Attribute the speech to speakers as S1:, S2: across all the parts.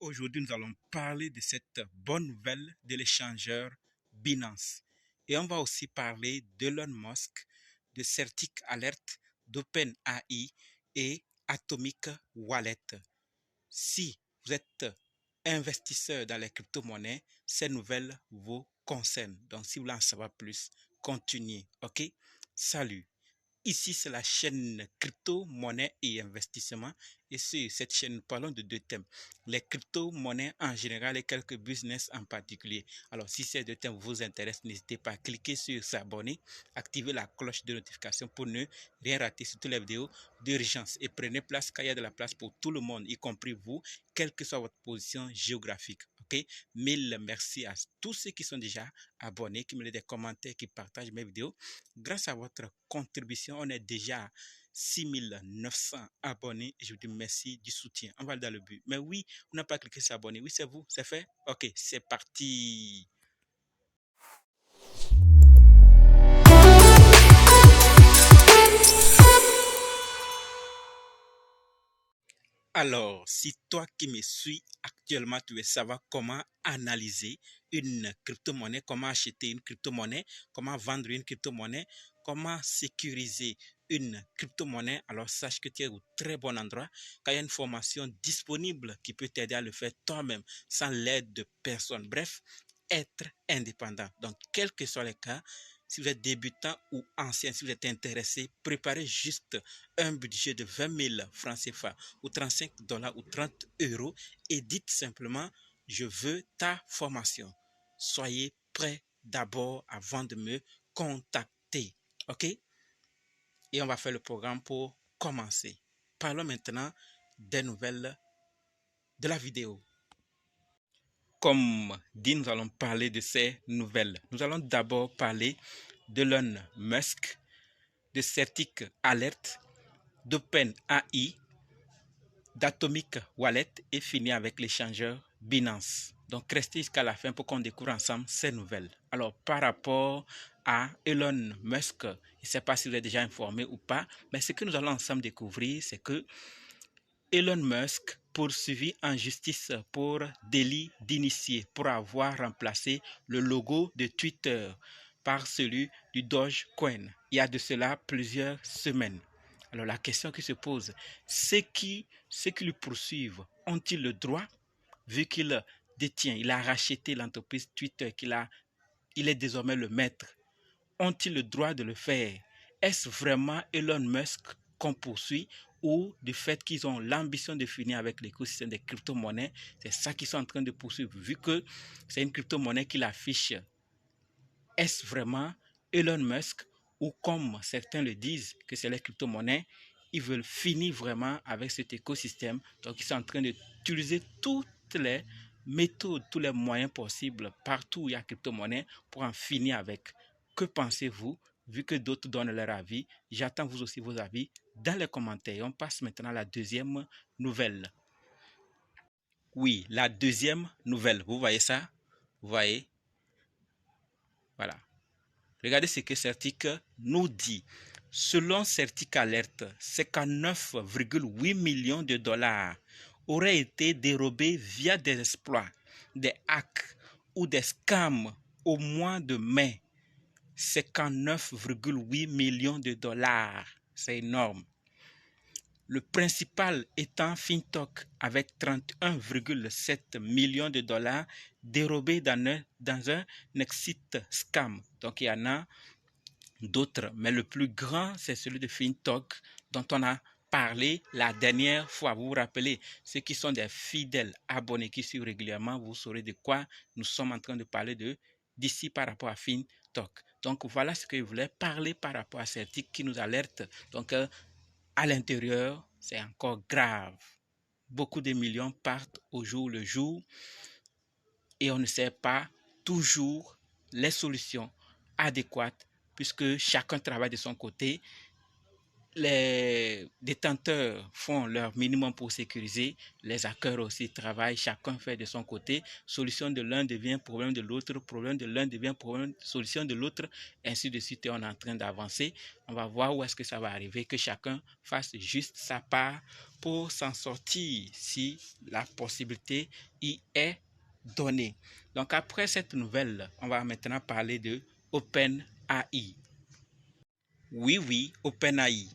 S1: Aujourd'hui, nous allons parler de cette bonne nouvelle de l'échangeur Binance. Et on va aussi parler d'Elon Musk, de Certic Alert, d'OpenAI et Atomic Wallet. Si vous êtes investisseur dans les crypto-monnaies, ces nouvelles vous concernent. Donc, si vous voulez en savoir plus, continuez. OK? Salut! Ici, c'est la chaîne crypto, monnaie et investissement. Et sur cette chaîne, nous parlons de deux thèmes. Les crypto-monnaies en général et quelques business en particulier. Alors, si ces deux thèmes vous intéressent, n'hésitez pas à cliquer sur s'abonner, activer la cloche de notification pour ne rien rater sur toutes les vidéos d'urgence. Et prenez place car il y a de la place pour tout le monde, y compris vous, quelle que soit votre position géographique. OK? Mille merci à tous ceux qui sont déjà abonnés, qui me laissent des commentaires, qui partagent mes vidéos. Grâce à votre contribution, on est déjà à 6900 abonnés et je vous dis merci du soutien. On va aller dans le but. Mais oui, on n'a pas cliqué sur abonner. Oui, c'est vous, c'est fait? Ok, c'est parti. Alors, si toi qui me suis actuellement, tu veux savoir comment analyser une crypto-monnaie, comment acheter une crypto-monnaie, comment vendre une crypto-monnaie, comment sécuriser une crypto-monnaie, alors sache que tu es au très bon endroit, car il y a une formation disponible qui peut t'aider à le faire toi-même, sans l'aide de personne. Bref, être indépendant. Donc, quels que soient les cas, si vous êtes débutant ou ancien, si vous êtes intéressé, préparez juste un budget de 20 000 francs CFA ou 35 dollars ou 30 euros et dites simplement, je veux ta formation. Soyez prêts d'abord avant de me contacter. OK? Et on va faire le programme pour commencer. Parlons maintenant des nouvelles de la vidéo. Comme dit, nous allons parler de ces nouvelles. Nous allons d'abord parler d'Elon Musk, de Certic Alert, d'OpenAI, d'Atomic Wallet et finir avec l'échangeur Binance. Donc, restez jusqu'à la fin pour qu'on découvre ensemble ces nouvelles. Alors, par rapport à Elon Musk, je ne sais pas si vous êtes déjà informé ou pas, mais ce que nous allons ensemble découvrir, c'est que Elon Musk poursuivi en justice pour délit d'initié pour avoir remplacé le logo de Twitter par celui du Dogecoin. Il y a de cela plusieurs semaines. Alors la question qui se pose, ceux qui lui poursuivent ont-ils le droit, vu qu'il détient, il a racheté l'entreprise Twitter, il est désormais le maître, ont-ils le droit de le faire? Est-ce vraiment Elon Musk qu'on poursuit ou du fait qu'ils ont l'ambition de finir avec l'écosystème des crypto-monnaies? C'est ça qu'ils sont en train de poursuivre, vu que c'est une crypto-monnaie qu'il affiche. Est-ce vraiment Elon Musk ou comme certains le disent, que c'est les crypto-monnaies, ils veulent finir vraiment avec cet écosystème. Donc, ils sont en train d'utiliser toutes les méthodes, tous les moyens possibles partout où il y a crypto-monnaie pour en finir avec. Que pensez-vous? Vu que d'autres donnent leur avis, j'attends vous aussi vos avis dans les commentaires. On passe maintenant à la deuxième nouvelle. Oui, la deuxième nouvelle. Vous voyez ça? Vous voyez? Voilà. Regardez ce que Certic nous dit. Selon Certic Alert, 59,8 millions de dollars auraient été dérobés via des exploits, des hacks ou des scams au mois de mai. 59,8 millions de dollars. C'est énorme. Le principal étant Fintok avec 31,7 millions de dollars dérobés dans un exit scam. Donc il y en a d'autres, mais le plus grand, c'est celui de Fintok dont on a parlé la dernière fois. Vous vous rappelez, ceux qui sont des fidèles abonnés qui suivent régulièrement, vous saurez de quoi nous sommes en train de parler d'ici par rapport à Fintok. Donc voilà ce que je voulais parler par rapport à Certic qui nous alerte. Donc à l'intérieur, c'est encore grave. Beaucoup de millions partent au jour le jour et on ne sait pas toujours les solutions adéquates puisque chacun travaille de son côté. les détenteurs font leur minimum pour sécuriser, les hackers aussi travaillent, chacun fait de son côté, solution de l'un devient problème de l'autre, problème de l'un devient problème, solution de l'autre, ainsi de suite, et on est en train d'avancer. On va voir où est-ce que ça va arriver, que chacun fasse juste sa part pour s'en sortir si la possibilité y est donnée. Donc après cette nouvelle, on va maintenant parler de OpenAI. Oui, OpenAI.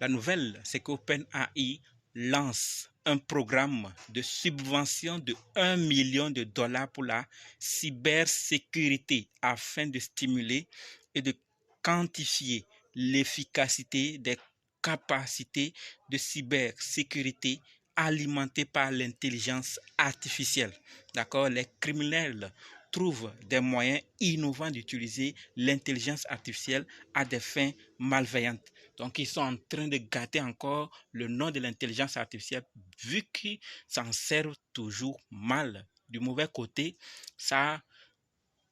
S1: La nouvelle, c'est qu'OpenAI lance un programme de subvention de 1 million de dollars pour la cybersécurité afin de stimuler et de quantifier l'efficacité des capacités de cybersécurité alimentées par l'intelligence artificielle. D'accord? Les criminels trouvent des moyens innovants d'utiliser l'intelligence artificielle à des fins malveillantes. Donc, ils sont en train de gâter encore le nom de l'intelligence artificielle vu qu'ils s'en servent toujours mal. Du mauvais côté, ça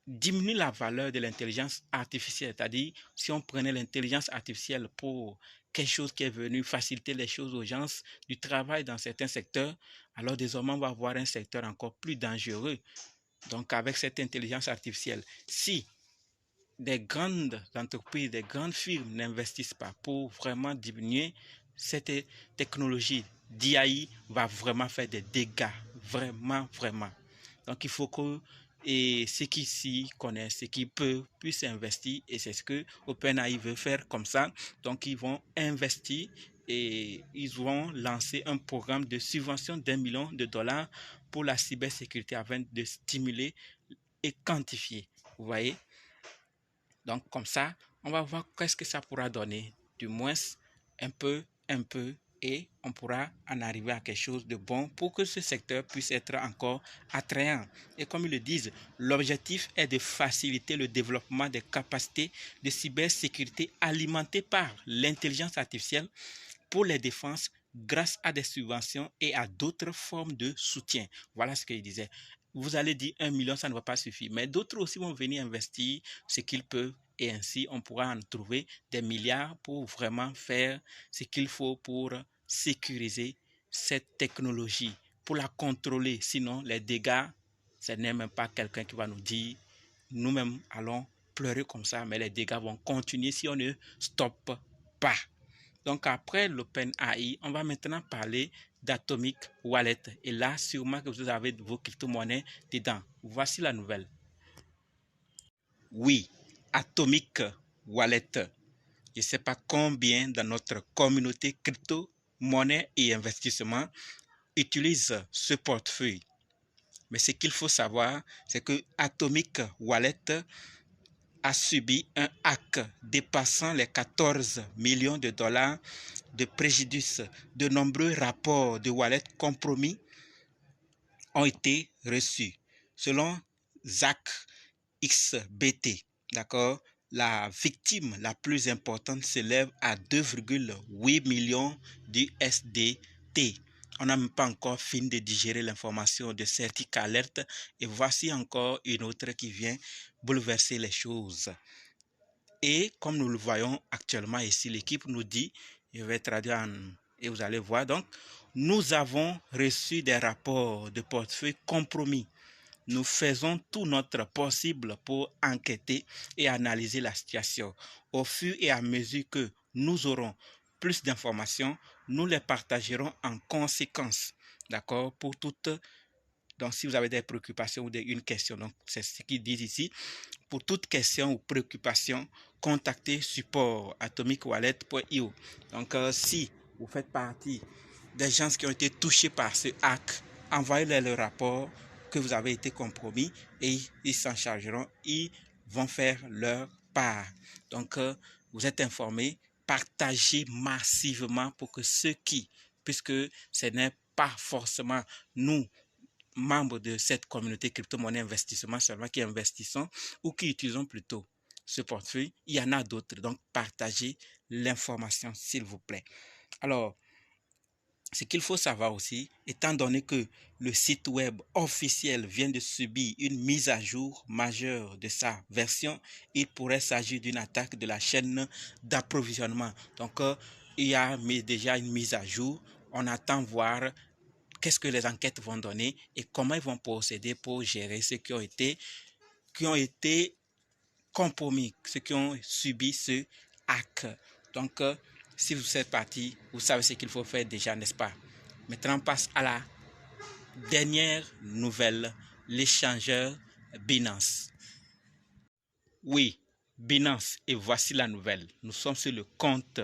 S1: diminue la valeur de l'intelligence artificielle. C'est-à-dire, si on prenait l'intelligence artificielle pour quelque chose qui est venu faciliter les choses aux gens du travail dans certains secteurs, alors désormais, on va avoir un secteur encore plus dangereux. Donc, avec cette intelligence artificielle, si des grandes entreprises, des grandes firmes n'investissent pas pour vraiment diminuer cette technologie, d'IA va vraiment faire des dégâts, vraiment. Donc il faut que ceux qui s'y connaissent, ceux qui peuvent, puissent investir, et c'est ce que OpenAI veut faire comme ça. Donc ils vont investir et ils vont lancer un programme de subvention d'1 million de dollars pour la cybersécurité afin de stimuler et quantifier. Vous voyez? Donc comme ça, on va voir qu'est-ce que ça pourra donner. Du moins, un peu, et on pourra en arriver à quelque chose de bon pour que ce secteur puisse être encore attrayant. Et comme ils le disent, l'objectif est de faciliter le développement des capacités de cybersécurité alimentées par l'intelligence artificielle pour les défenses grâce à des subventions et à d'autres formes de soutien. Voilà ce qu'il disait. Vous allez dire 1 million, ça ne va pas suffire. Mais d'autres aussi vont venir investir ce qu'ils peuvent et ainsi on pourra en trouver des milliards pour vraiment faire ce qu'il faut pour sécuriser cette technologie, pour la contrôler. Sinon, les dégâts, ce n'est même pas quelqu'un qui va nous dire, nous-mêmes allons pleurer comme ça, mais les dégâts vont continuer si on ne stoppe pas. Donc après l'OpenAI, on va maintenant parler d'Atomic Wallet. Et là, sûrement que vous avez vos crypto-monnaies dedans. Voici la nouvelle. Oui, Atomic Wallet. Je ne sais pas combien dans notre communauté crypto-monnaie et investissement utilisent ce portefeuille. Mais ce qu'il faut savoir, c'est que Atomic Wallet a subi un hack dépassant les 14 millions de dollars de préjudice. De nombreux rapports de wallets compromis ont été reçus. Selon Zach XBT, d'accord, la victime la plus importante s'élève à 2,8 millions d'USDT. On n'a même pas encore fini de digérer l'information de Certic Alert et voici encore une autre qui vient bouleverser les choses. Et comme nous le voyons actuellement ici, l'équipe nous dit, je vais traduire et vous allez voir, donc, nous avons reçu des rapports de portefeuille compromis. Nous faisons tout notre possible pour enquêter et analyser la situation. Au fur et à mesure que nous aurons plus d'informations, nous les partagerons en conséquence. D'accord? Pour toutes. Donc, si vous avez des préoccupations ou une question, donc c'est ce qu'ils disent ici. Pour toute question ou préoccupation, contactez support atomicwallet.io. Donc, si vous faites partie des gens qui ont été touchés par ce hack, envoyez-leur le rapport que vous avez été compromis et ils s'en chargeront. Ils vont faire leur part. Donc, vous êtes informés, partagez massivement pour que ceux qui, puisque ce n'est pas forcément nous, membres de cette communauté crypto-monnaie investissement seulement qui investissons ou qui utilisons plutôt ce portefeuille, il y en a d'autres. Donc, partagez l'information, s'il vous plaît. Alors, Ce qu'il faut savoir aussi, étant donné que le site web officiel vient de subir une mise à jour majeure de sa version, il pourrait s'agir d'une attaque de la chaîne d'approvisionnement. Donc, il y a déjà une mise à jour. On attend voir qu'est-ce que les enquêtes vont donner et comment ils vont procéder pour gérer ceux qui ont été compromis, ceux qui ont subi ce hack. Donc, si vous êtes parti, vous savez ce qu'il faut faire déjà, n'est-ce pas? Maintenant, on passe à la dernière nouvelle, l'échangeur Binance. Oui, Binance, et voici la nouvelle. Nous sommes sur le compte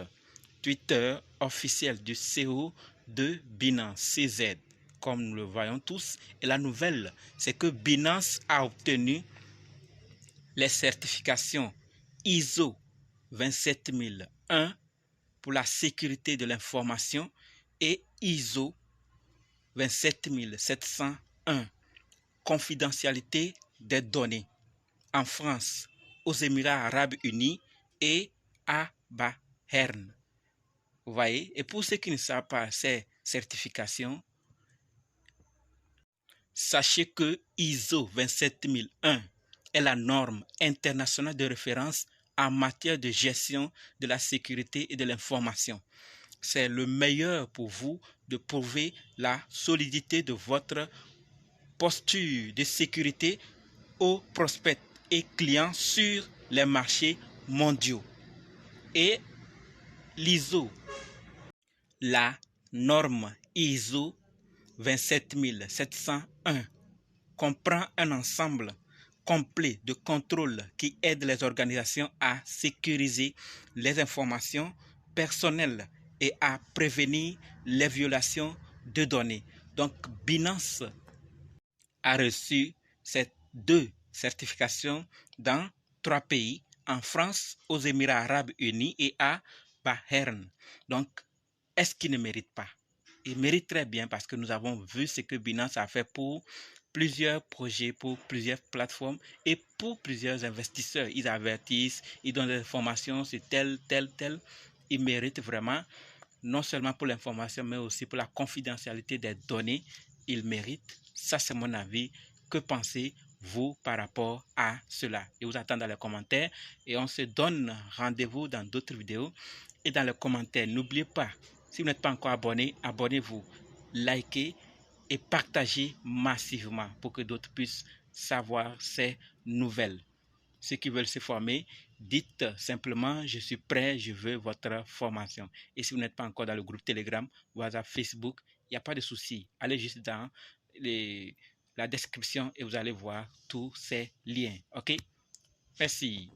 S1: Twitter officiel du CEO de Binance, CZ, comme nous le voyons tous. Et la nouvelle, c'est que Binance a obtenu les certifications ISO 27001 pour la sécurité de l'information et ISO 27701 confidentialité des données en France, aux Émirats arabes unis et à Bahreïn. Vous voyez, et pour ceux qui ne savent pas ces certifications, sachez que ISO 27001 est la norme internationale de référence en matière de gestion de la sécurité et de l'information. C'est le meilleur pour vous de prouver la solidité de votre posture de sécurité aux prospects et clients sur les marchés mondiaux. Et l'ISO, la norme ISO 27701, comprend un ensemble complet de contrôles qui aide les organisations à sécuriser les informations personnelles et à prévenir les violations de données. Donc, Binance a reçu ces deux certifications dans 3 pays, en France, aux Émirats arabes unis et à Bahreïn. Donc, est-ce qu'il ne mérite pas? Il mérite très bien parce que nous avons vu ce que Binance a fait pour plusieurs projets, pour plusieurs plateformes et pour plusieurs investisseurs. Ils avertissent, ils donnent des informations sur tel. Ils méritent vraiment, non seulement pour l'information, mais aussi pour la confidentialité des données. Ils méritent. Ça, c'est mon avis. Que pensez-vous par rapport à cela? Je vous attends dans les commentaires et on se donne rendez-vous dans d'autres vidéos. Et dans les commentaires, n'oubliez pas, si vous n'êtes pas encore abonné, abonnez-vous, likez et partagez massivement pour que d'autres puissent savoir ces nouvelles. Ceux qui veulent se former, dites simplement, je suis prêt, je veux votre formation. Et si vous n'êtes pas encore dans le groupe Telegram, WhatsApp, Facebook, il n'y a pas de souci. Allez juste dans la description et vous allez voir tous ces liens. OK? Merci.